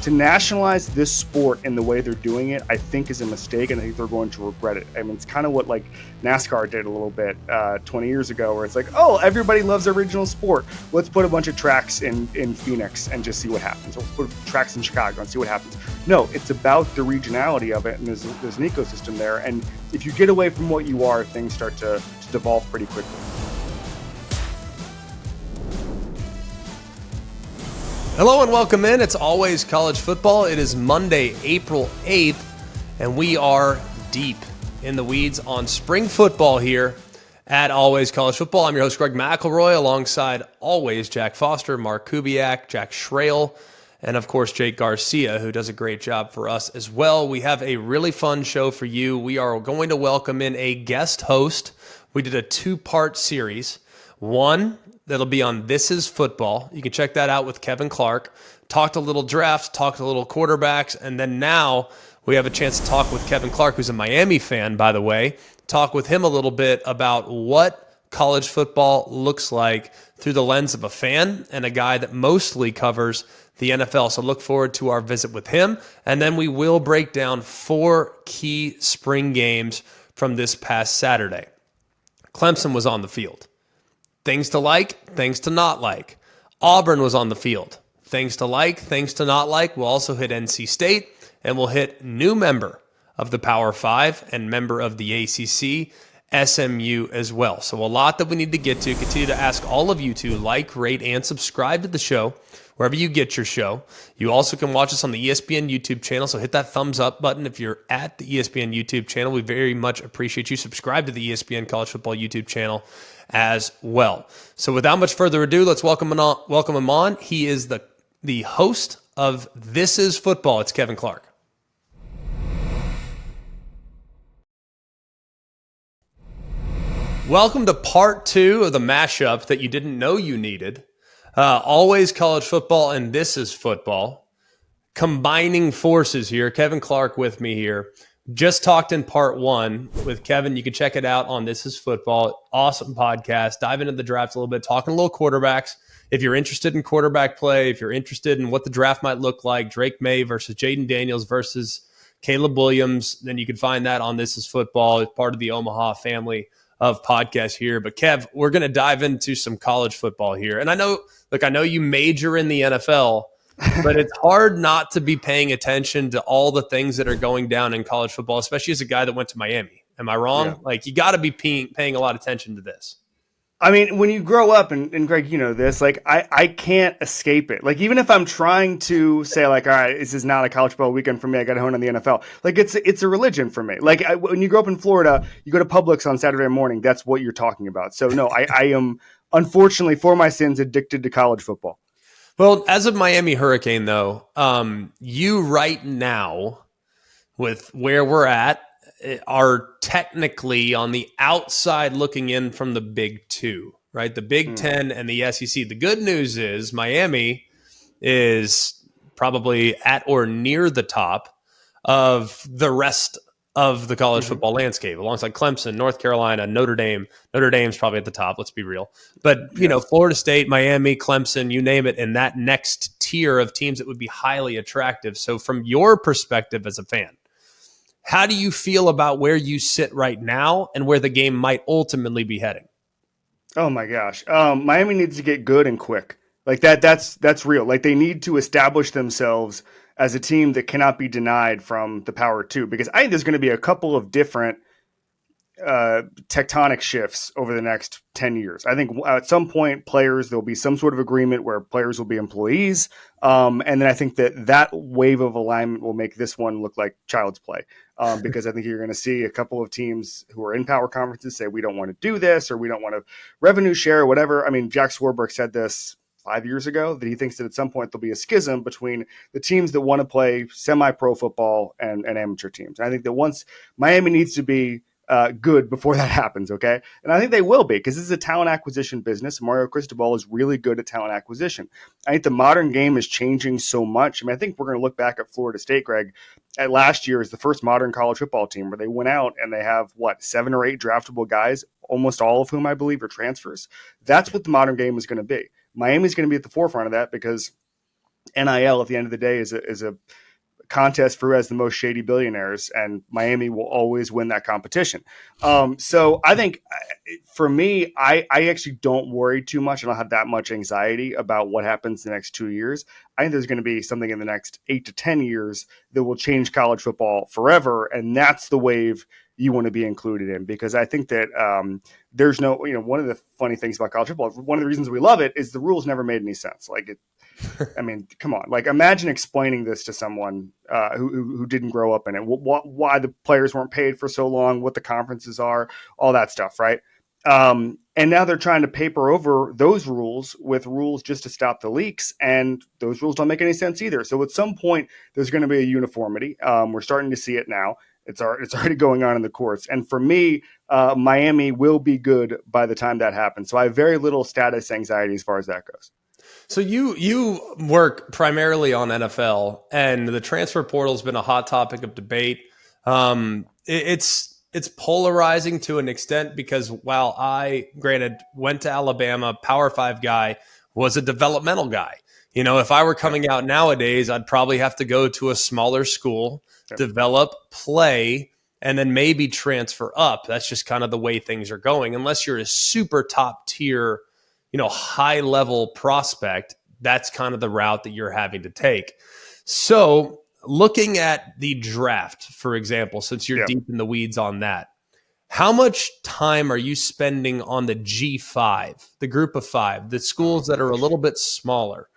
to nationalize this sport in the way they're doing it, I think is a mistake, and I think they're going to regret it. I mean, it's kind of what like NASCAR did a little bit 20 years ago, where it's like, oh, everybody loves original sport. Let's put a bunch of tracks in Phoenix and just see what happens. Or let's put tracks in Chicago and see what happens. No, it's about the regionality of it, and there's an ecosystem there. And if you get away from what you are, things start to devolve pretty quickly. Hello and welcome in. It's Always College Football. It is Monday, April 8th, and we are deep in the weeds on spring football here at Always College Football. I'm your host, Greg McElroy, alongside always Jack Foster, Mark Kubiak, Jack Schrail, and of course Jake Garcia, who does a great job for us as well. We have a really fun show for you. We are going to welcome in a guest host. We did a two-part series. One that'll be on This Is Football. You can check that out with Kevin Clark. Talked a little drafts, talked a little quarterbacks, and then now we have a chance to talk with Kevin Clark, who's a Miami fan, by the way. Talk with him a little bit about what college football looks like through the lens of a fan and a guy that mostly covers the NFL. So look forward to our visit with him. And then we will break down 4 key spring games from this past Saturday. Clemson was on the field. Things to like, things to not like. Auburn was on the field. Things to like, things to not like. We'll also hit NC State, and we'll hit new member of the Power 5 and member of the ACC, SMU as well. So a lot that we need to get to. Continue to ask all of you to like, rate, and subscribe to the show wherever you get your show. You also can watch us on the ESPN YouTube channel, so hit that thumbs up button if you're at the ESPN YouTube channel. We very much appreciate you. Subscribe to the ESPN College Football YouTube channel as well. So without much further ado, let's welcome him on. He is the host of This Is Football. It's Kevin Clark. Welcome to part 2 of the mashup that you didn't know you needed. Always College Football and This Is Football. Combining forces here. Kevin Clark with me here. Just talked in part 1 with Kevin. You can check it out on This Is Football. Awesome podcast. Dive into the draft a little bit, talking a little quarterbacks. If you're interested in quarterback play, if you're interested in what the draft might look like, Drake May versus Jaden Daniels versus Caleb Williams, then you can find that on This Is Football. It's part of the Omaha family of podcasts here. But Kev, we're going to dive into some college football here. And I know you major in the NFL, but it's hard not to be paying attention to all the things that are going down in college football, especially as a guy that went to Miami. Am I wrong? Yeah. Like, you got to be paying a lot of attention to this. I mean, when you grow up, and Greg, you know this, like, I can't escape it. Like, even if I'm trying to say, like, all right, this is not a college football weekend for me, I got to hone on the NFL. Like, it's a religion for me. Like, when you grow up in Florida, you go to Publix on Saturday morning, that's what you're talking about. So, no, I am, unfortunately, for my sins, addicted to college football. Well, as a Miami Hurricane, though, you right now, with where we're at, are technically on the outside looking in from the Big Two, right? The Big Ten and the SEC. The good news is Miami is probably at or near the top of the rest of the college football landscape, alongside Clemson, North Carolina, Notre Dame. Notre Dame's probably at the top, let's be real. But, you know, Florida State, Miami, Clemson, you name it, in that next tier of teams that would be highly attractive. So from your perspective as a fan, how do you feel about where you sit right now and where the game might ultimately be heading? Oh my gosh. Miami needs to get good and quick. Like that's real. Like, they need to establish themselves as a team that cannot be denied from the Power 2, because I think there's going to be a couple of different tectonic shifts over the next 10 years. I think at some point there'll be some sort of agreement where players will be employees. And then I think that wave of alignment will make this one look like child's play. Because I think you're going to see a couple of teams who are in power conferences say, we don't want to do this, or we don't want to revenue share or whatever. I mean, Jack Swarbrick said this 5 years ago, that he thinks that at some point there'll be a schism between the teams that want to play semi-pro football and amateur teams. And I think that once Miami needs to be good before that happens, okay? And I think they will be, because this is a talent acquisition business. Mario Cristobal is really good at talent acquisition. I think the modern game is changing so much. I mean, I think we're going to look back at Florida State, Greg, at last year as the first modern college football team where they went out and they have, 7 or 8 draftable guys, almost all of whom I believe are transfers. That's what the modern game is going to be. Miami's going to be at the forefront of that, because NIL at the end of the day is a contest for who has the most shady billionaires, and Miami will always win that competition. So I think for me, I actually don't worry too much. I don't have that much anxiety about what happens in the next 2 years. I think there's going to be something in the next 8 to 10 years that will change college football forever. And that's the wave you want to be included in, because I think that there's no, one of the funny things about college football, one of the reasons we love it is the rules never made any sense. I mean, come on. Like, imagine explaining this to someone who didn't grow up in it, why the players weren't paid for so long, what the conferences are, all that stuff, right? And now they're trying to paper over those rules with rules just to stop the leaks, and those rules don't make any sense either. So at some point, there's going to be a uniformity. We're starting to see it now. It's already going on in the courts. And for me, Miami will be good by the time that happens. So I have very little status anxiety as far as that goes. So you work primarily on NFL, and the transfer portal has been a hot topic of debate. It's polarizing to an extent, because while I, granted, went to Alabama, Power 5 guy, was a developmental guy. If I were coming out nowadays, I'd probably have to go to a smaller school, develop, play, and then maybe transfer up. That's just kind of the way things are going. Unless you're a super top tier, high level prospect, that's kind of the route that you're having to take. So looking at the draft, for example, since you're deep in the weeds on that, how much time are you spending on the G5, the group of 5, the schools that are a little bit smaller?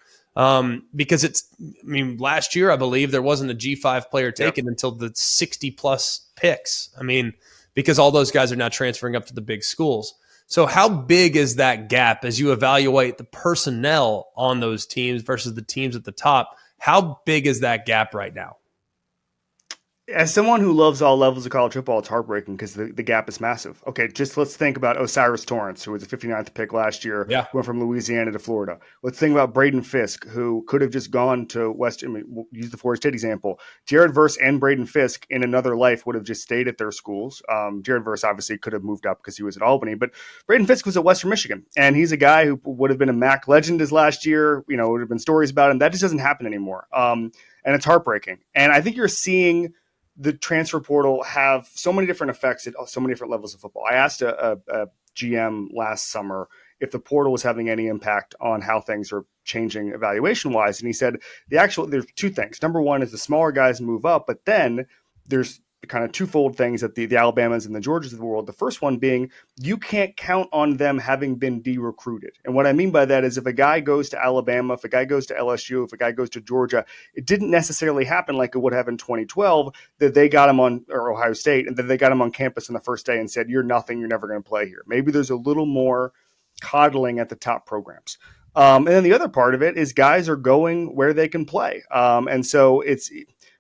Because last year, I believe there wasn't a G5 player taken until the 60 plus picks. Because all those guys are now transferring up to the big schools. So how big is that gap as you evaluate the personnel on those teams versus the teams at the top? How big is that gap right now? As someone who loves all levels of college football, it's heartbreaking because the gap is massive. Okay, just let's think about Osiris Torrance, who was a 59th pick last year, went from Louisiana to Florida. Let's think about Braden Fisk, who could have just gone to we'll use the Florida State example. Jared Verse and Braden Fisk in another life would have just stayed at their schools. Jared Verse obviously could have moved up because he was at Albany, but Braden Fisk was at Western Michigan, and he's a guy who would have been a MAC legend as last year. Would have been stories about him. That just doesn't happen anymore, and it's heartbreaking. And I think you're seeing the transfer portal have so many different effects at so many different levels of football. I asked a GM last summer if the portal was having any impact on how things are changing evaluation wise. And he said there's two things. Number one is the smaller guys move up, but then there's kind of twofold things that the Alabamas and the Georgias of the world. The first one being you can't count on them having been de-recruited. And what I mean by that is if a guy goes to Alabama, if a guy goes to LSU, if a guy goes to Georgia, it didn't necessarily happen like it would have in 2012 that they got him on, or Ohio State, and that they got him on campus on the first day and said, you're nothing, you're never going to play here. Maybe there's a little more coddling at the top programs. And then the other part of it is guys are going where they can play. And so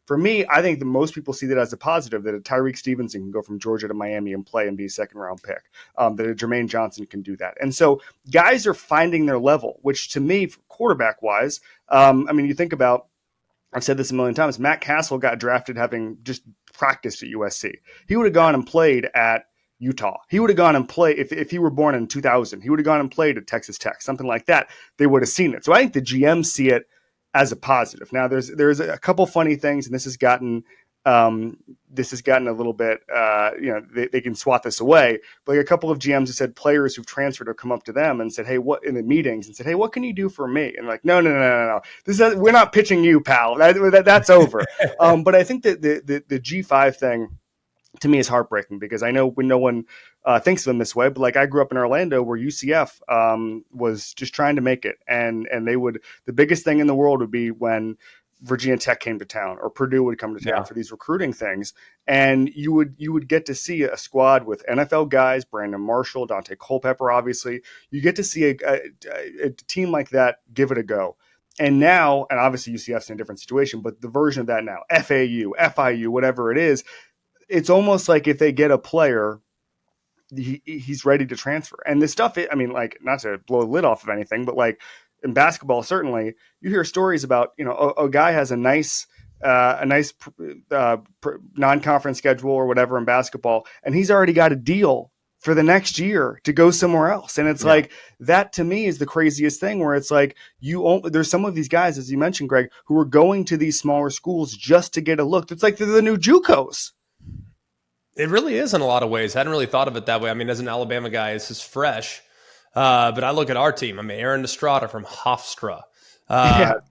for me, I think that most people see that as a positive, that a Tyreek Stevenson can go from Georgia to Miami and play and be a second-round pick, that a Jermaine Johnson can do that. And so guys are finding their level, which to me, quarterback-wise, you think about, I've said this a million times, Matt Castle got drafted having just practiced at USC. He would have gone and played at Utah. He would have gone and played, if he were born in 2000, he would have gone and played at Texas Tech, something like that. They would have seen it. So I think the GMs see it as a positive. Now there's a couple funny things, and this has gotten a little bit, they can swat this away, but like a couple of GMs have said players who've transferred have come up to them and said, hey, what in the meetings and said, hey, what can you do for me? And like, no. We're not pitching you, pal. That's over. But I think that the G5 thing to me is heartbreaking because I know when no one thinks of them this way, but like I grew up in Orlando where UCF was just trying to make it. And the biggest thing in the world would be when Virginia Tech came to town or Purdue would come to town for these recruiting things. And you would get to see a squad with NFL guys, Brandon Marshall, Dante Culpepper, obviously. You get to see a team like that give it a go. And now, and obviously UCF's in a different situation, but the version of that now, FAU, FIU, whatever it is, it's almost like if they get a player, he's ready to transfer. And this stuff, not to blow the lid off of anything, but like in basketball, certainly you hear stories about, a guy has a nice non-conference schedule or whatever in basketball, and he's already got a deal for the next year to go somewhere else. And it's like, that to me is the craziest thing, where it's like, there's some of these guys, as you mentioned, Greg, who are going to these smaller schools just to get a look. It's like they're the new JUCOs. It really is in a lot of ways. I hadn't really thought of it that way. I mean, as an Alabama guy, this is fresh. But I look at our team. I mean, Aaron Estrada from Hofstra,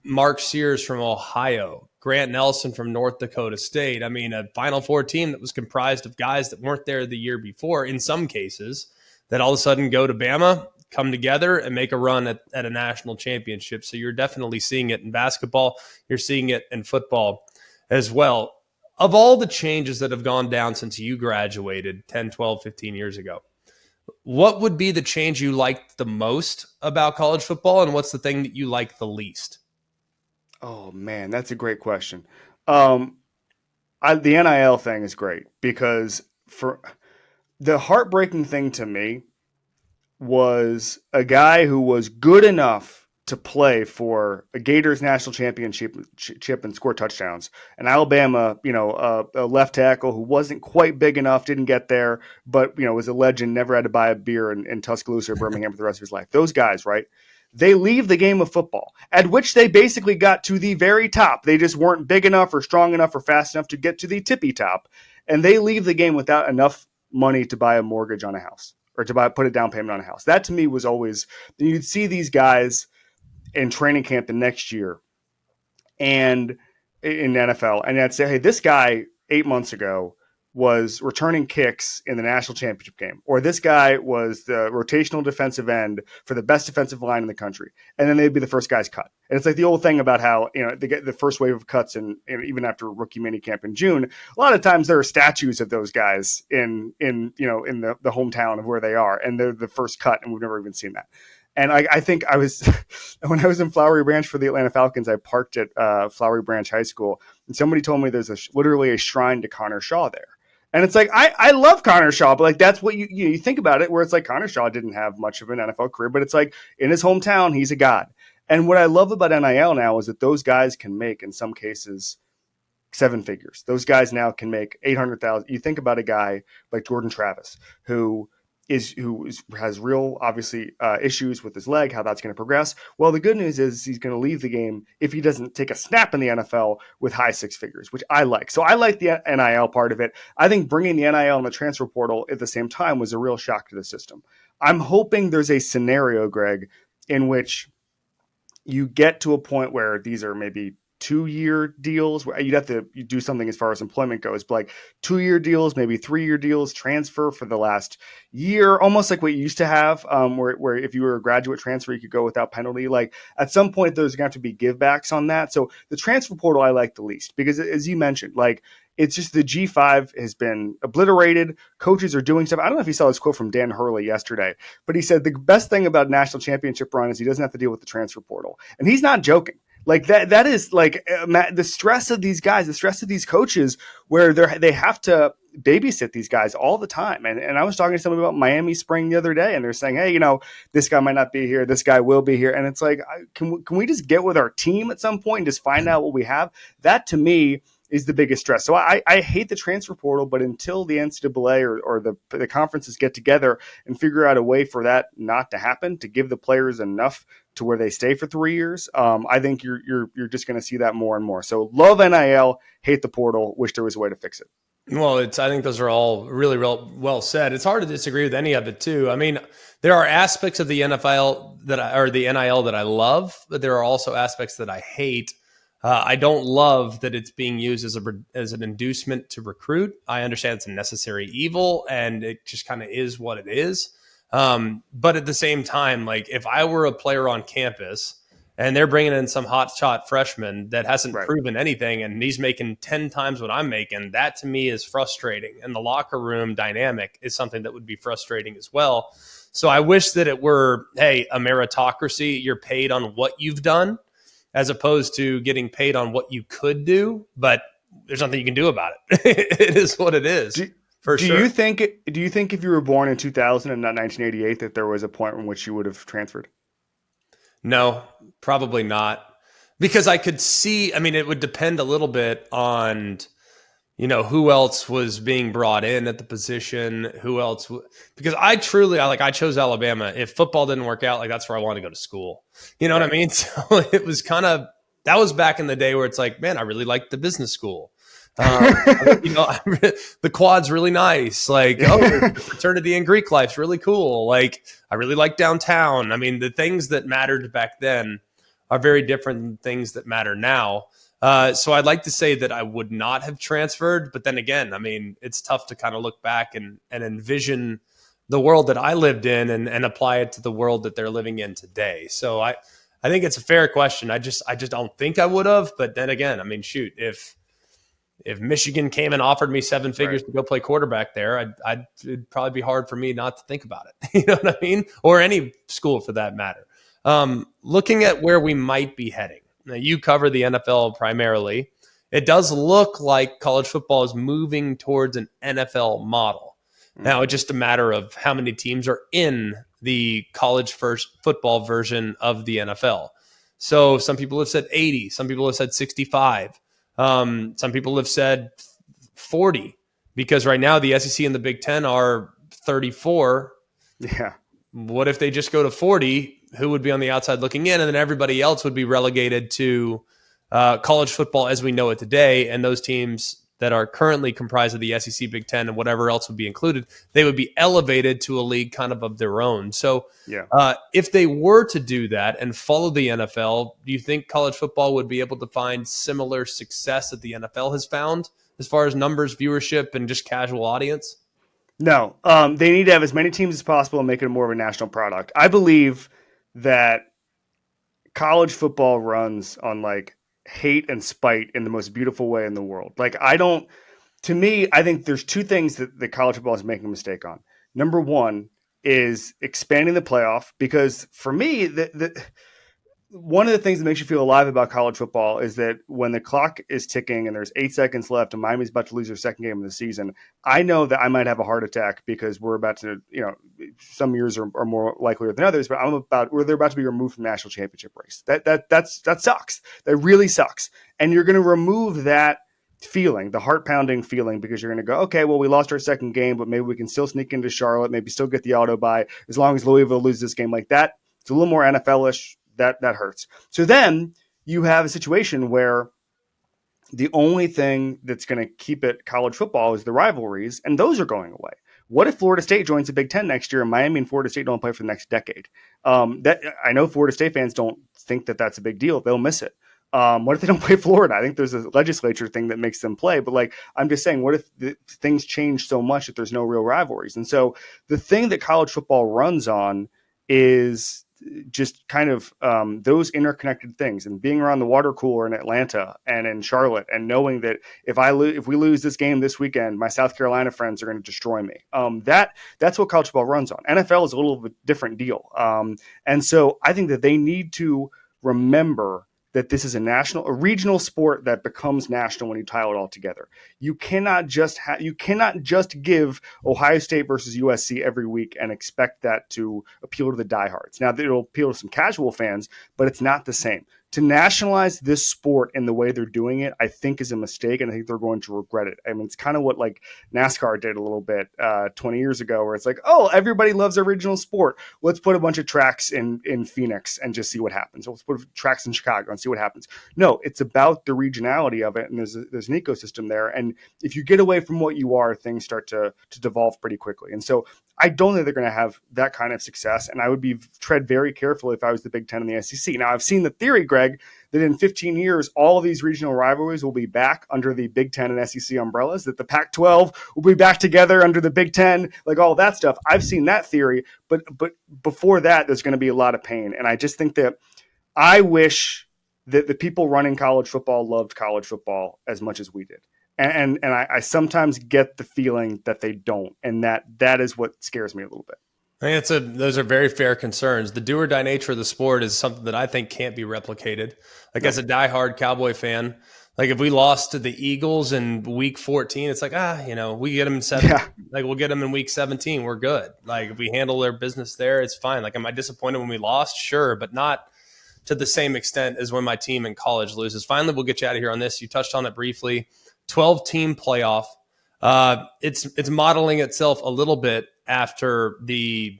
Mark Sears from Ohio, Grant Nelson from North Dakota State. I mean, a Final Four team that was comprised of guys that weren't there the year before, in some cases, that all of a sudden go to Bama, come together, and make a run at a national championship. So you're definitely seeing it in basketball. You're seeing it in football as well. Of all the changes that have gone down since you graduated 10, 12, 15 years ago, what would be the change you liked the most about college football, and what's the thing that you like the least? Oh, man, that's a great question. The NIL thing is great, because for the heartbreaking thing to me was a guy who was good enough to play for a Gators national championship and score touchdowns. And Alabama, a left tackle who wasn't quite big enough, didn't get there, but, was a legend, never had to buy a beer in Tuscaloosa or Birmingham for the rest of his life. Those guys, right? They leave the game of football, at which they basically got to the very top. They just weren't big enough or strong enough or fast enough to get to the tippy top. And they leave the game without enough money to buy a mortgage on a house, or to put a down payment on a house. That to me was always, you'd see these guys in training camp the next year and in the NFL, and I'd say, hey, this guy 8 months ago was returning kicks in the national championship game, or this guy was the rotational defensive end for the best defensive line in the country. And then they'd be the first guys cut. And it's like the old thing about how, they get the first wave of cuts, and even after rookie minicamp in June, a lot of times there are statues of those guys in the hometown of where they are, and they're the first cut, and we've never even seen that. And I think I was, when I was in Flowery Branch for the Atlanta Falcons, I parked at Flowery Branch High School, and somebody told me there's literally a shrine to Connor Shaw there. And it's like, I love Connor Shaw, but like, that's what you think about it, where it's like Connor Shaw didn't have much of an NFL career, but it's like, in his hometown, he's a god. And what I love about NIL now is that those guys can make, in some cases, 7 figures. Those guys now can make 800,000. You think about a guy like Jordan Travis, who has real, obviously, issues with his leg, how that's going to progress. Well, the good news is he's going to leave the game, if he doesn't take a snap in the NFL, with high 6 figures, which I like. So I like the NIL part of it. I think bringing the NIL and the transfer portal at the same time was a real shock to the system. I'm hoping there's a scenario, Greg, in which you get to a point where these are maybe 2-year deals, where you'd have to do something as far as employment goes, but like 2-year deals, maybe 3-year deals, transfer for the last year, almost like what you used to have, where if you were a graduate transfer, you could go without penalty. Like, at some point, there's going to have to be give backs on that. So the transfer portal I like the least, because as you mentioned, like, it's just the G5 has been obliterated. Coaches are doing stuff. I don't know if you saw this quote from Dan Hurley yesterday, but he said the best thing about national championship run is he doesn't have to deal with the transfer portal. And he's not joking. Like, that is like the stress of these guys, the stress of these coaches, where they have to babysit these guys all the time. And I was talking to somebody about Miami Spring the other day, and they're saying, hey, this guy might not be here, this guy will be here. And it's like, can we just get with our team at some point and just find out what we have? That to me is the biggest stress. So I hate the transfer portal, but until the NCAA or the conferences get together and figure out a way for that not to happen, to give the players enough to where they stay for 3 years, I think you're just going to see that more and more. So love NIL, hate the portal, wish there was a way to fix it. Well, I think those are all really well said. It's hard to disagree with any of it too. I mean, there are aspects of the NFL the NIL that I love, but there are also aspects that I hate. I don't love that it's being used as an inducement to recruit. I understand it's a necessary evil, and it just kind of is what it is. But at the same time, like, if I were a player on campus and they're bringing in some hotshot freshman that hasn't proven anything, and he's making 10 times what I'm making, that to me is frustrating. And the locker room dynamic is something that would be frustrating as well. So I wish that it were, hey, a meritocracy, you're paid on what you've done, as opposed to getting paid on what you could do, but there's nothing you can do about it. It is what it is. Do you think if you were born in 2000 and not 1988, that there was a point in which you would have transferred? No, probably not. Because I could see, I mean, it would depend a little bit on who else was being brought in at the position, who else, because I chose Alabama. If football didn't work out, like that's where I wanted to go to school. You know what I mean? So it was that was back in the day where it's like, man, I really liked the business school. The quad's really nice. Like, the fraternity and Greek life's really cool. Like, I really like downtown. I mean, the things that mattered back then are very different than things that matter now. So I'd like to say that I would not have transferred, but then again, I mean, it's tough to kind of look back and envision the world that I lived in and apply it to the world that they're living in today. So I think it's a fair question. I just don't think I would have, but then again, I mean, shoot, if Michigan came and offered me seven figures to go play quarterback there, it'd probably be hard for me not to think about it. You know what I mean? Or any school for that matter. Looking at where we might be heading. Now, you cover the NFL primarily. It does look like college football is moving towards an NFL model. Now, it's just a matter of how many teams are in the college first football version of the NFL. So some people have said 80. Some people have said 65. Some people have said 40 because right now the SEC and the Big Ten are 34. Yeah. What if they just go to 40? Who would be on the outside looking in? And then everybody else would be relegated to college football as we know it today. And those teams that are currently comprised of the SEC, Big Ten, and whatever else would be included, they would be elevated to a league kind of their own. So if they were to do that and follow the NFL, do you think college football would be able to find similar success that the NFL has found as far as numbers, viewership, and just casual audience? No. They need to have as many teams as possible and make it more of a national product. I believe that college football runs on like hate and spite in the most beautiful way in the world. Like I think there's two things that college football is making a mistake on. Number one is expanding the playoff, because for me, one of the things that makes you feel alive about college football is that when the clock is ticking and there's 8 seconds left and Miami's about to lose their second game of the season, I know that I might have a heart attack because we're about to, some years are more likelier than others, but they're about to be removed from the national championship race. That sucks. That really sucks. And you're going to remove that feeling, the heart pounding feeling, because you're going to go, okay, well, we lost our second game, but maybe we can still sneak into Charlotte, maybe still get the auto bye as long as Louisville loses this game like that. It's a little more NFL-ish. That hurts. So then you have a situation where the only thing that's going to keep it college football is the rivalries, and those are going away. What if Florida State joins the Big Ten next year and Miami and Florida State don't play for the next decade? That I know Florida State fans don't think that that's a big deal. They'll miss it. What if they don't play Florida? I think there's a legislature thing that makes them play. But I'm just saying, what if things change so much that there's no real rivalries? And so the thing that college football runs on is just kind of those interconnected things, and being around the water cooler in Atlanta and in Charlotte, and knowing that if we lose this game this weekend, my South Carolina friends are going to destroy me. That's what college football runs on. NFL is a little bit different deal. And so I think that they need to remember that this is a regional sport that becomes national when you tie it all together. You cannot just give Ohio State versus USC every week and expect that to appeal to the diehards. Now, it'll appeal to some casual fans, but it's not the same. To nationalize this sport in the way they're doing it, I think is a mistake, and I think they're going to regret it. I mean, it's kind of what NASCAR did a little bit 20 years ago, where it's like, oh, everybody loves original sport. Let's put a bunch of tracks in Phoenix and just see what happens. Let's put tracks in Chicago and see what happens. No, it's about the regionality of it, and there's an ecosystem there. And if you get away from what you are, things start to devolve pretty quickly. And so I don't think they're going to have that kind of success, and I would tread very carefully if I was the Big Ten and the SEC. Now, I've seen the theory, Greg, that in 15 years, all of these regional rivalries will be back under the Big Ten and SEC umbrellas, that the Pac-12 will be back together under the Big Ten, like all that stuff. I've seen that theory, but before that, there's going to be a lot of pain. And I just think that I wish that the people running college football loved college football as much as we did. And I sometimes get the feeling that they don't, and that is what scares me a little bit. I think those are very fair concerns. The do or die nature of the sport is something that I think can't be replicated. As a diehard Cowboy fan, if we lost to the Eagles in week 14, it's we get them in 7. Yeah. We'll get them in week 17. We're good. If we handle their business there, it's fine. Am I disappointed when we lost? Sure, but not to the same extent as when my team in college loses. Finally, we'll get you out of here on this. You touched on it briefly. 12-team playoff. It's modeling itself a little bit after the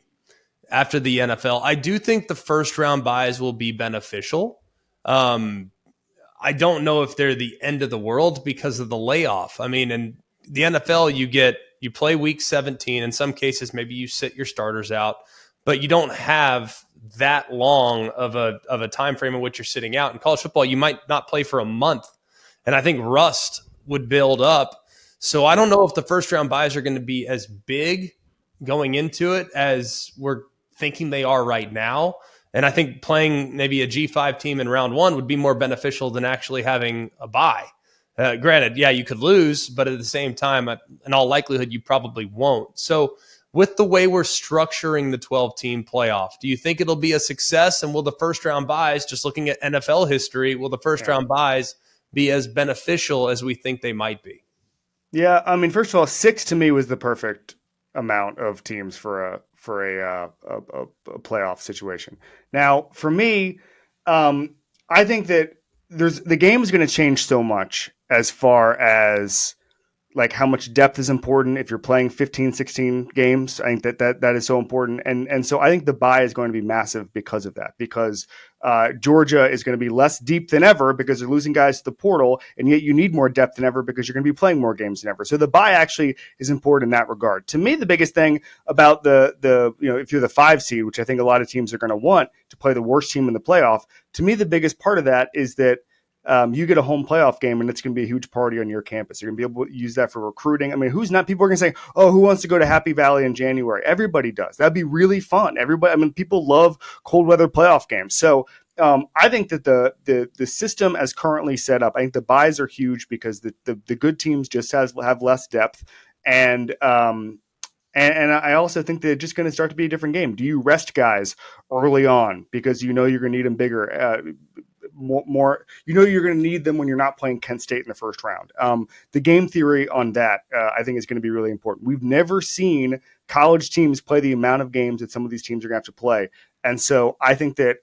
NFL. I do think the first round buys will be beneficial. I don't know if they're the end of the world because of the layoff. I mean, in the NFL, you play week 17. In some cases, maybe you sit your starters out, but you don't have that long of a time frame in which you're sitting out. In college football, you might not play for a month, and I think rust would build up. So I don't know if the first round buys are going to be as big going into it as we're thinking they are right now. And I think playing maybe a G5 team in round one would be more beneficial than actually having a bye. Granted, yeah, you could lose, but at the same time, in all likelihood, you probably won't. So with the way we're structuring the 12-team playoff, do you think it'll be a success? And will the first-round buys, just looking at NFL history, will the first-round buys be as beneficial as we think they might be? Yeah, I mean, first of all, 6 to me was the perfect amount of teams for a playoff situation. Now, for me, I think that the game is going to change so much as far as like how much depth is important. If you're playing 15, 16 games, I think that is so important. And so I think the bye is going to be massive because of that, because Georgia is going to be less deep than ever because they're losing guys to the portal, and yet you need more depth than ever because you're going to be playing more games than ever. So the bye actually is important in that regard. To me, the biggest thing about the if you're the 5 seed, which I think a lot of teams are going to want to play the worst team in the playoff, to me, the biggest part of that is that you get a home playoff game, and it's going to be a huge party on your campus. You're going to be able to use that for recruiting. I mean, people are going to say, oh, who wants to go to Happy Valley in January? Everybody does. That'd be really fun. People love cold weather playoff games. So I think that the system as currently set up, I think the buys are huge because the good teams just have less depth. And I also think that it's just going to start to be a different game. Do you rest guys early on because you know you're going to need them bigger? More, you're going to need them when you're not playing Kent State in the first round. The game theory on that, I think, is going to be really important. We've never seen college teams play the amount of games that some of these teams are going to have to play. And so I think that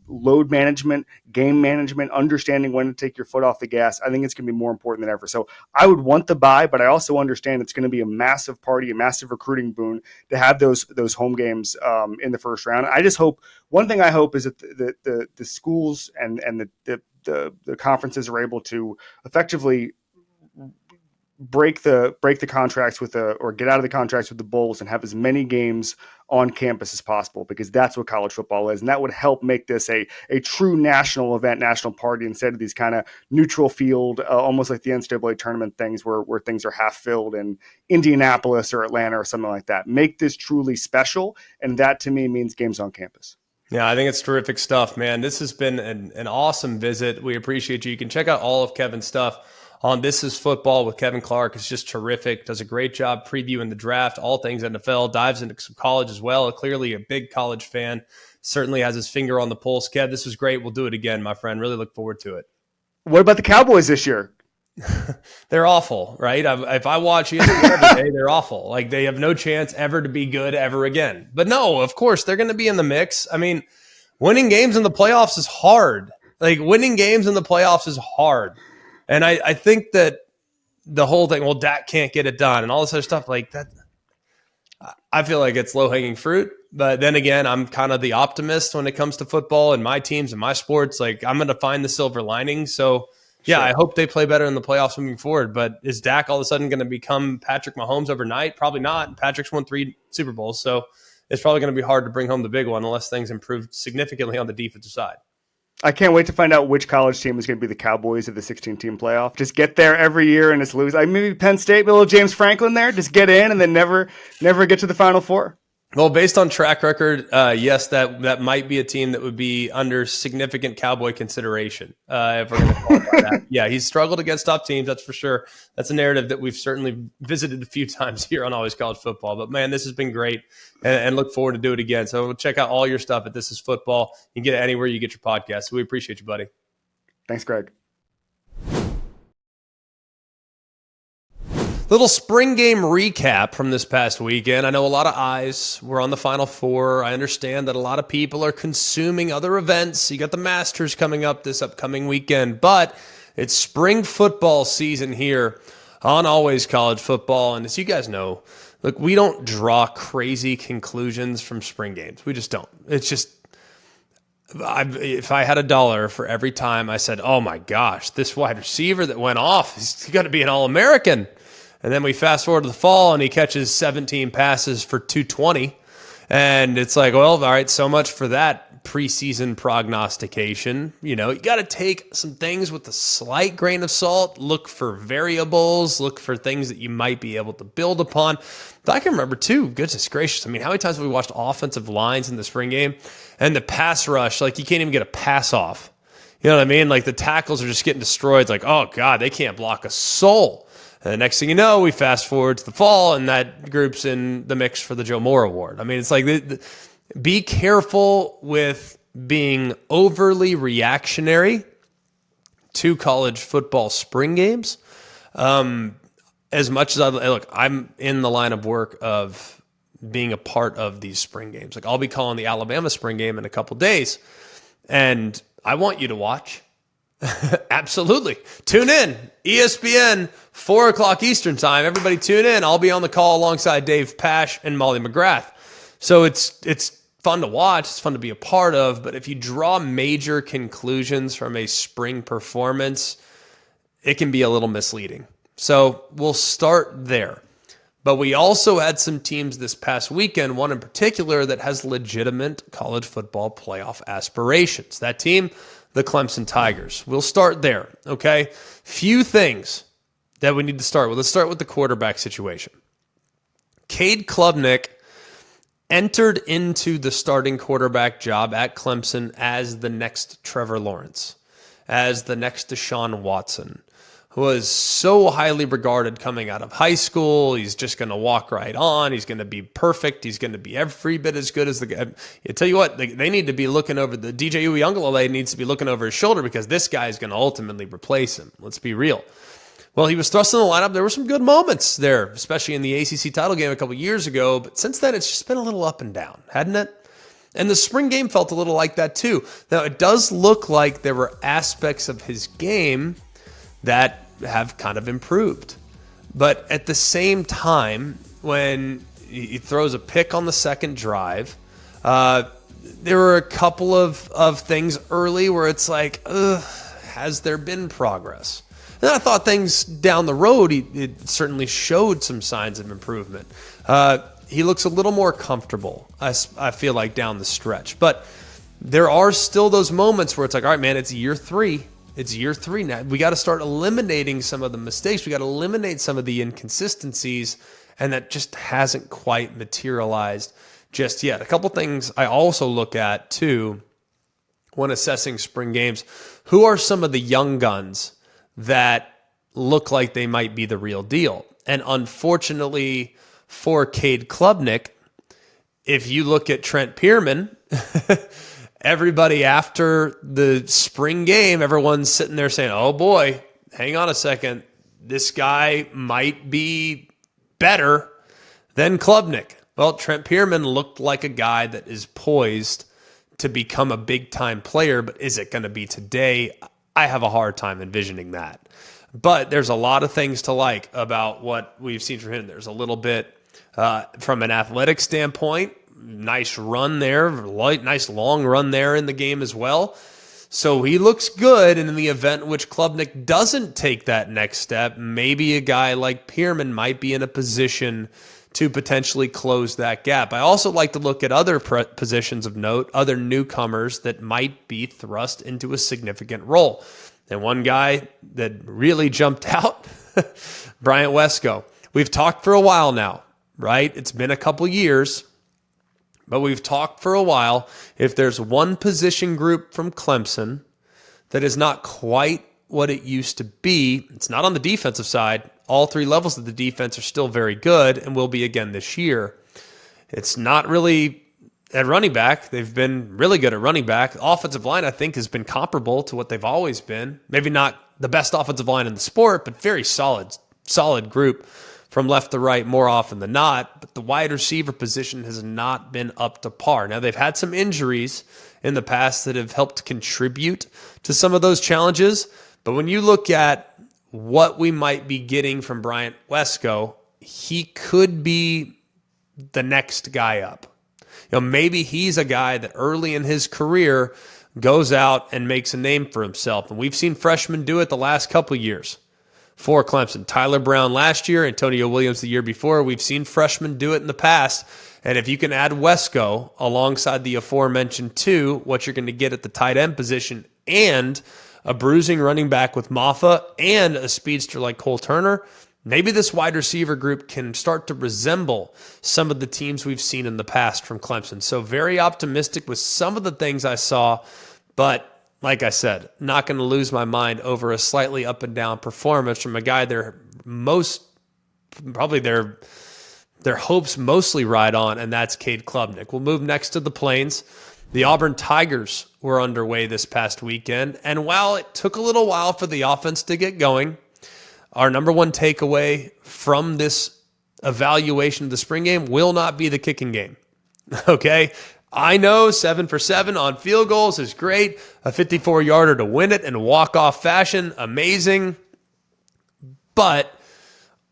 load management, game management, understanding when to take your foot off the gas, I think it's going to be more important than ever. So I would want the bye, but I also understand it's going to be a massive party, a massive recruiting boon to have those home games in the first round. I just hope, one thing I hope is that the schools and the conferences are able to effectively break the contracts or get out of the contracts with the bowls and have as many games on campus as possible, because that's what college football is. And that would help make this a true national event, national party, instead of these kind of neutral field, almost like the NCAA tournament things where things are half filled in Indianapolis or Atlanta or something like that. Make this truly special. And that to me means games on campus. Yeah, I think it's terrific stuff, man. This has been an awesome visit. We appreciate you. You can check out all of Kevin's stuff on This Is Football with Kevin Clark. It's just terrific. Does a great job previewing the draft, all things NFL, dives into some college as well. Clearly a big college fan. Certainly has his finger on the pulse. Kev, this was great. We'll do it again, my friend. Really look forward to it. What about the Cowboys this year? They're awful, right? If I watch ESPN every day, they're awful. Like, they have no chance ever to be good ever again. But no, of course, they're going to be in the mix. I mean, winning games in the playoffs is hard. And I think that the whole thing, well, Dak can't get it done and all this other stuff like that, I feel like it's low-hanging fruit. But then again, I'm kind of the optimist when it comes to football and my teams and my sports. Like, I'm going to find the silver lining. So, yeah, sure. I hope they play better in the playoffs moving forward. But is Dak all of a sudden going to become Patrick Mahomes overnight? Probably not. Patrick's won 3 Super Bowls, so it's probably going to be hard to bring home the big one unless things improve significantly on the defensive side. I can't wait to find out which college team is going to be the Cowboys of the 16-team playoff. Just get there every year and just lose. Like maybe Penn State, little James Franklin there. Just get in and then never get to the Final Four. Well, based on track record, yes, that might be a team that would be under significant Cowboy consideration, if we're going to qualify that. Yeah, he's struggled against top teams, that's for sure. That's a narrative that we've certainly visited a few times here on Always College Football. But, man, this has been great, and look forward to do it again. So check out all your stuff at This Is Football. You can get it anywhere you get your podcast. So we appreciate you, buddy. Thanks, Greg. Little spring game recap from this past weekend. I know a lot of eyes were on the Final Four. I understand that a lot of people are consuming other events. You got the Masters coming up this upcoming weekend, but It's spring football season here on Always College Football. And as you guys know, look, we don't draw crazy conclusions from spring games. We just don't. It's just, if I had $1 for every time I said, oh my gosh, this wide receiver that went off, he's got to be an All-American. And then we fast forward to the fall and he catches 17 passes for 220. And it's like, well, all right, so much for that preseason prognostication. You got to take some things with a slight grain of salt, look for variables, look for things that you might be able to build upon. But I can remember too, goodness gracious, I mean, how many times have we watched offensive lines in the spring game and the pass rush, like you can't even get a pass off. You know what I mean? Like the tackles are just getting destroyed. It's like, oh God, they can't block a soul. And the next thing you know, we fast forward to the fall, and that group's in the mix for the Joe Moore Award. I mean, it's like, be careful with being overly reactionary to college football spring games. As much as I'm in the line of work of being a part of these spring games. Like I'll be calling the Alabama spring game in a couple days, and I want you to watch. Absolutely. Tune in. ESPN, 4 o'clock Eastern time. Everybody tune in. I'll be on the call alongside Dave Pash and Molly McGrath. So it's fun to watch. It's fun to be a part of. But if you draw major conclusions from a spring performance, it can be a little misleading. So we'll start there. But we also had some teams this past weekend, one in particular that has legitimate college football playoff aspirations. That team, the Clemson Tigers. We'll start there, okay? Few things that we need to start with. Let's start with the quarterback situation. Cade Klubnik entered into the starting quarterback job at Clemson as the next Trevor Lawrence, as the next Deshaun Watson, who was so highly regarded coming out of high school. He's just going to walk right on. He's going to be perfect. He's going to be every bit as good as the guy. I tell you what, they need to be looking over, the DJ Uiagalelei needs to be looking over his shoulder because this guy is going to ultimately replace him. Let's be real. Well, he was thrust in the lineup. There were some good moments there, especially in the ACC title game a couple years ago. But since then, it's just been a little up and down, hadn't it? And the spring game felt a little like that too. Now, it does look like there were aspects of his game that have kind of improved. But at the same time, when he throws a pick on the second drive, there were a couple of things early where it's like, has there been progress? And I thought things down the road, it certainly showed some signs of improvement. He looks a little more comfortable, I feel like, down the stretch. But there are still those moments where it's like, all right, man, it's year 3. It's year 3 now. We got to start eliminating some of the mistakes. We got to eliminate some of the inconsistencies, and that just hasn't quite materialized just yet. A couple things I also look at, too, when assessing spring games. Who are some of the young guns that look like they might be the real deal? And unfortunately for Cade Klubnik, if you look at Trent Pierman, everybody after the spring game, everyone's sitting there saying, oh boy, hang on a second. This guy might be better than Klubnik. Well, Trent Pierman looked like a guy that is poised to become a big-time player, but is it going to be today? I have a hard time envisioning that. But there's a lot of things to like about what we've seen from him. There's a little bit from an athletic standpoint. Nice run there, nice long run there in the game as well. So he looks good, and in the event in which Klubnik doesn't take that next step, maybe a guy like Pierman might be in a position to potentially close that gap. I also like to look at other positions of note, other newcomers that might be thrust into a significant role. And one guy that really jumped out, Bryant Wesco. We've talked for a while now, right? It's been a couple years. But we've talked for a while. If there's one position group from Clemson that is not quite what it used to be, it's not on the defensive side. All 3 levels of the defense are still very good and will be again this year. It's not really at running back. They've been really good at running back. Offensive line, I think, has been comparable to what they've always been. Maybe not the best offensive line in the sport, but very solid group from left to right more often than not, but the wide receiver position has not been up to par. Now, they've had some injuries in the past that have helped contribute to some of those challenges, But when you look at what we might be getting from Bryant Wesco, he could be the next guy up. Maybe he's a guy that early in his career goes out and makes a name for himself. And we've seen freshmen do it the last couple of years for Clemson. Tyler Brown last year, Antonio Williams the year before. We've seen freshmen do it in the past. And if you can add Wesco alongside the aforementioned two, what you're going to get at the tight end position and a bruising running back with Maffa and a speedster like Cole Turner, maybe this wide receiver group can start to resemble some of the teams we've seen in the past from Clemson. So very optimistic with some of the things I saw, but like I said, not going to lose my mind over a slightly up and down performance from a guy their hopes mostly ride on, and that's Cade Klubnik. We'll move next to the Plains. The Auburn Tigers were underway this past weekend, and while it took a little while for the offense to get going, our number one takeaway from this evaluation of the spring game will not be the kicking game. Okay? I know 7 for 7 on field goals is great. A 54-yarder to win it in walk-off fashion, amazing. But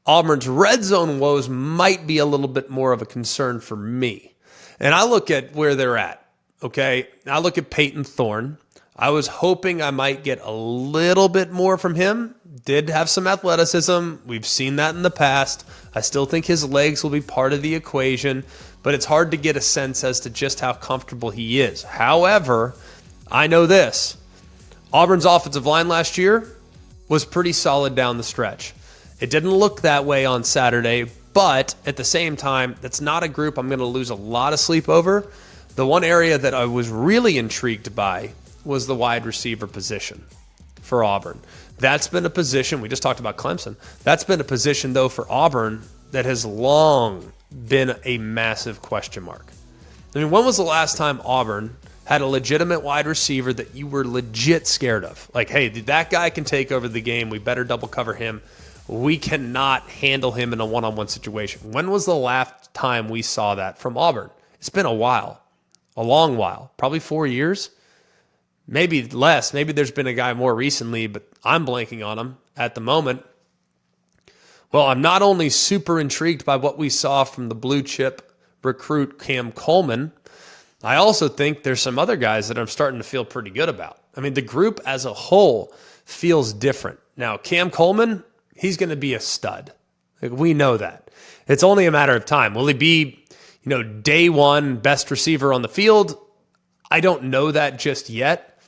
Auburn's red zone woes might be a little bit more of a concern for me. And I look at where they're at. Okay, I look at Peyton Thorne. I was hoping I might get a little bit more from him. Did have some athleticism. We've seen that in the past. I still think his legs will be part of the equation, but it's hard to get a sense as to just how comfortable he is. However, I know this. Auburn's offensive line last year was pretty solid down the stretch. It didn't look that way on Saturday, but at the same time, that's not a group I'm going to lose a lot of sleep over. The one area that I was really intrigued by was the wide receiver position for Auburn. That's been a position, we just talked about Clemson, that's been a position, though, for Auburn that has long been a massive question mark. I mean, when was the last time Auburn had a legitimate wide receiver that you were legit scared of? Like, hey, that guy can take over the game. We better double cover him. We cannot handle him in a one-on-one situation. When was the last time we saw that from Auburn? It's been a while. A long while, probably 4 years, maybe less. Maybe there's been a guy more recently, but I'm blanking on him at the moment. Well, I'm not only super intrigued by what we saw from the blue chip recruit Cam Coleman, I also think there's some other guys that I'm starting to feel pretty good about. I mean, the group as a whole feels different. Now, Cam Coleman, he's going to be a stud. Like, we know that. It's only a matter of time. Will he be day one best receiver on the field? I don't know that just yet,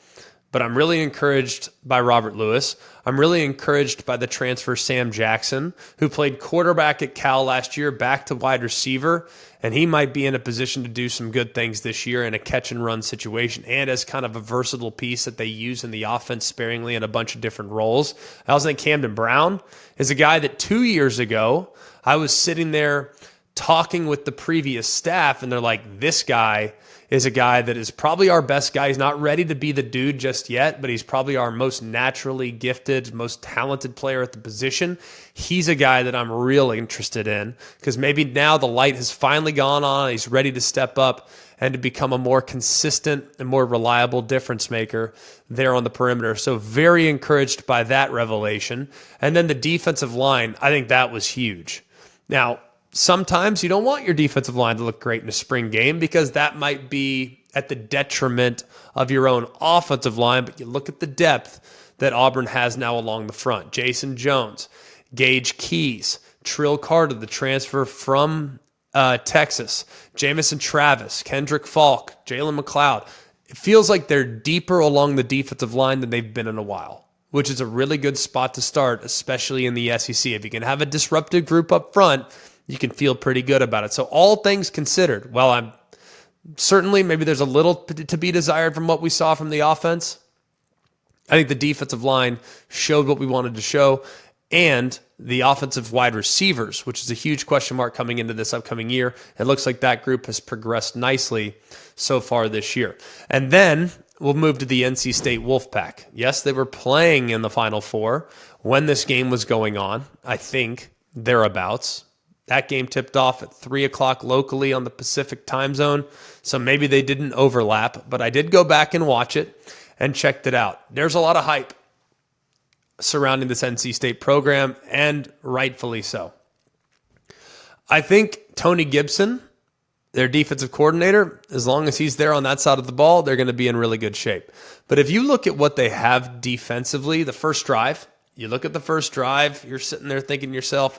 but I'm really encouraged by Robert Lewis. I'm really encouraged by the transfer Sam Jackson, who played quarterback at Cal last year, back to wide receiver, and he might be in a position to do some good things this year in a catch-and-run situation and as kind of a versatile piece that they use in the offense sparingly in a bunch of different roles. I also think Camden Brown is a guy that 2 years ago I was sitting there talking with the previous staff, and they're like, this guy is a guy that is probably our best guy. He's not ready to be the dude just yet, but he's probably our most naturally gifted, most talented player at the position. He's a guy that I'm really interested in because maybe now the light has finally gone on. He's ready to step up and to become a more consistent and more reliable difference maker there on the perimeter. So very encouraged by that revelation. And then the defensive line, I think that was huge. Now, sometimes you don't want your defensive line to look great in a spring game because that might be at the detriment of your own offensive line, but you look at the depth that Auburn has now along the front. Jason Jones, Gage Keys, Trill Carter, the transfer from Texas, Jamison Travis, Kendrick Falk, Jalen McLeod. It feels like they're deeper along the defensive line than they've been in a while, which is a really good spot to start, especially in the SEC. If you can have a disruptive group up front, you can feel pretty good about it. So all things considered, well, I'm certainly maybe there's a little to be desired from what we saw from the offense. I think the defensive line showed what we wanted to show, and the offensive wide receivers, which is a huge question mark coming into this upcoming year. It looks like that group has progressed nicely so far this year. And then we'll move to the NC State Wolfpack. Yes, they were playing in the Final Four when this game was going on, I think, thereabouts. That game tipped off at 3 o'clock locally on the Pacific time zone, so maybe they didn't overlap, but I did go back and watch it and checked it out. There's a lot of hype surrounding this NC State program, and rightfully so. I think Tony Gibson, their defensive coordinator, as long as he's there on that side of the ball, they're going to be in really good shape. But if you look at what they have defensively, the first drive, you look at the first drive, you're sitting there thinking to yourself,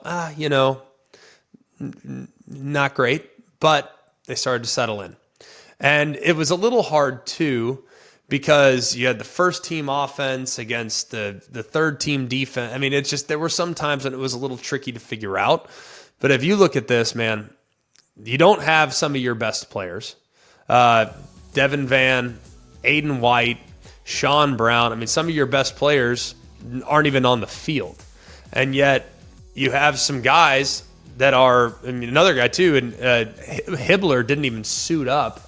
not great, but they started to settle in. And it was a little hard too, because you had the first team offense against the third team defense. I mean, it's just, there were some times when it was a little tricky to figure out. But if you look at this, man, you don't have some of your best players. Devin Van, Aiden White, Sean Brown. I mean, some of your best players aren't even on the field. And yet you have some guys that are, I mean, another guy too, and Hibbler didn't even suit up.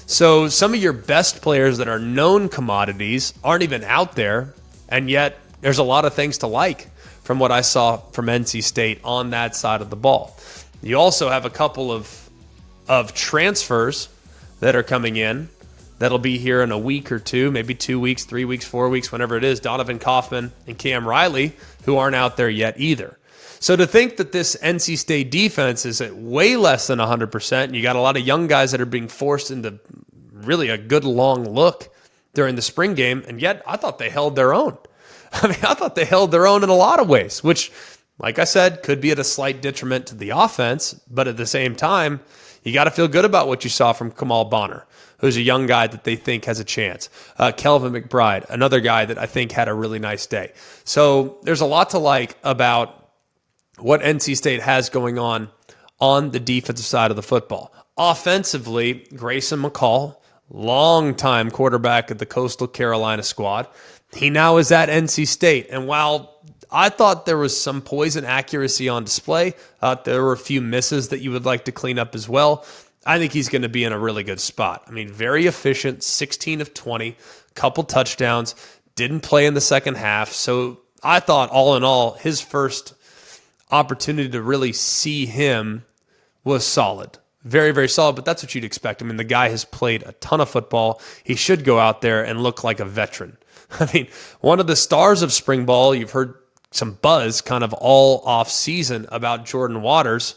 So some of your best players that are known commodities aren't even out there, and yet there's a lot of things to like from what I saw from NC State on that side of the ball. You also have a couple of transfers that are coming in that'll be here in a week or two, maybe 2 weeks, 3 weeks, 4 weeks, whenever it is. Donovan Kaufman and Cam Riley, who aren't out there yet either. So to think that this NC State defense is at way less than 100%, and you got a lot of young guys that are being forced into really a good long look during the spring game, and yet I thought they held their own. I mean, I thought they held their own in a lot of ways, which, like I said, could be at a slight detriment to the offense, but at the same time, you got to feel good about what you saw from Kamal Bonner, who's a young guy that they think has a chance. Kelvin McBride, another guy that I think had a really nice day. So there's a lot to like about what NC State has going on the defensive side of the football. Offensively, Grayson McCall, longtime quarterback of the Coastal Carolina squad, he now is at NC State. And while I thought there was some poise and accuracy on display, there were a few misses that you would like to clean up as well, I think he's going to be in a really good spot. I mean, very efficient, 16 of 20, couple touchdowns, didn't play in the second half. So I thought all in all, his first opportunity to really see him was solid. Very, very solid, but that's what you'd expect. I mean, the guy has played a ton of football. He should go out there and look like a veteran. I mean, one of the stars of spring ball, you've heard some buzz kind of all off season about Jordan Waters.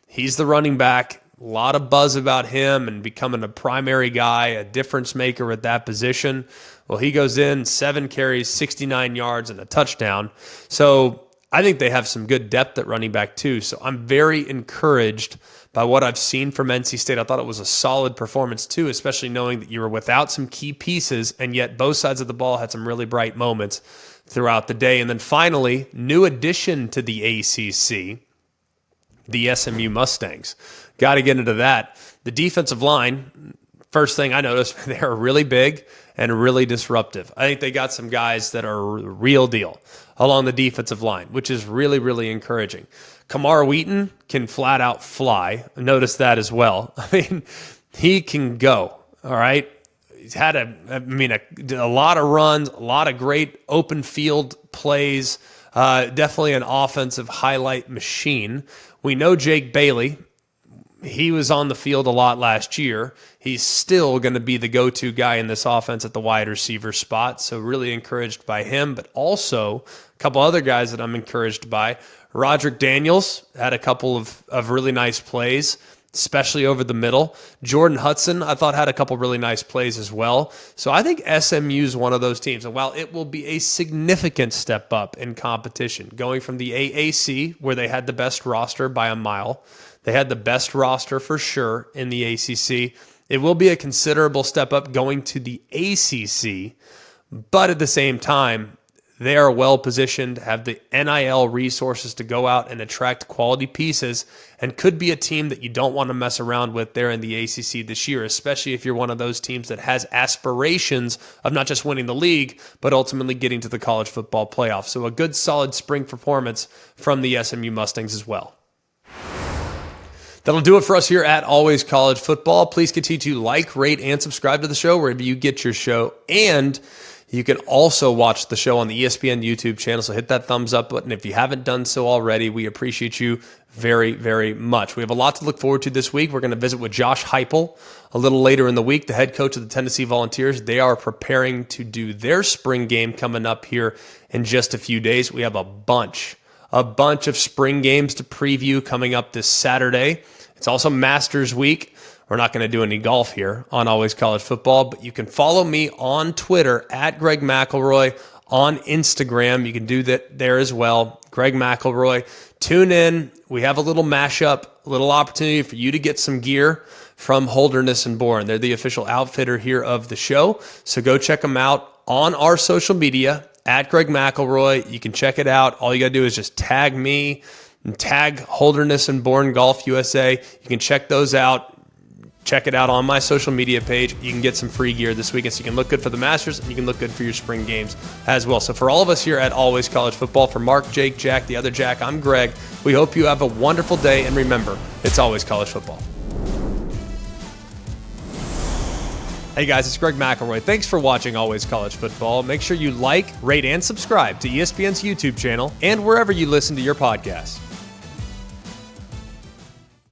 He's the running back. A lot of buzz about him and becoming a primary guy, a difference maker at that position. Well, he goes in, 7 carries, 69 yards, and a touchdown. So I think they have some good depth at running back too. So I'm very encouraged by what I've seen from NC State. I thought it was a solid performance too, especially knowing that you were without some key pieces, and yet both sides of the ball had some really bright moments throughout the day. And then finally, new addition to the ACC, the SMU Mustangs. Got to get into that. The defensive line, first thing I noticed, they are really big and really disruptive. I think they got some guys that are real deal along the defensive line, which is really, really encouraging. Kamar Wheaton can flat out fly. Notice that as well. I mean, he can go, all right? He's had a lot of runs, a lot of great open field plays, definitely an offensive highlight machine. We know Jake Bailey. He was on the field a lot last year. He's still going to be the go-to guy in this offense at the wide receiver spot, so really encouraged by him, but also a couple other guys that I'm encouraged by. Roderick Daniels had a couple of really nice plays, especially over the middle. Jordan Hudson, I thought, had a couple really nice plays as well. So I think SMU is one of those teams. And while it will be a significant step up in competition, going from the AAC, where they had the best roster by a mile, they had the best roster for sure in the ACC. It will be a considerable step up going to the ACC, but at the same time, they are well positioned, have the NIL resources to go out and attract quality pieces, and could be a team that you don't want to mess around with there in the ACC this year, especially if you're one of those teams that has aspirations of not just winning the league, but ultimately getting to the college football playoff. So a good, solid spring performance from the SMU Mustangs as well. That'll do it for us here at Always College Football. Please continue to like, rate, and subscribe to the show wherever you get your show. And You can also watch the show on the ESPN YouTube channel, so hit that thumbs up button if you haven't done so already. We appreciate you very, very much. We have a lot to look forward to this week. We're going to visit with Josh Heupel a little later in the week, the head coach of the Tennessee Volunteers. They are preparing to do their spring game coming up here in just a few days. We have a bunch of spring games to preview coming up this Saturday. It's also Masters Week. We're not going to do any golf here on Always College Football, but you can follow me on Twitter at Greg McElroy, on Instagram. You can do that there as well. Greg McElroy. Tune in. We have a little mashup, a little opportunity for you to get some gear from Holderness and Bourne. They're the official outfitter here of the show. So go check them out on our social media at Greg McElroy. You can check it out. All you got to do is just tag me and tag Holderness and Bourne Golf USA. You can check those out. Check it out on my social media page. You can get some free gear this weekend, so you can look good for the Masters and you can look good for your spring games as well. So for all of us here at Always College Football, for Mark, Jake, Jack, the other Jack, I'm Greg. We hope you have a wonderful day, and remember, it's always college football. Hey guys, it's Greg McElroy. Thanks for watching Always College Football. Make sure you like, rate, and subscribe to ESPN's YouTube channel and wherever you listen to your podcasts.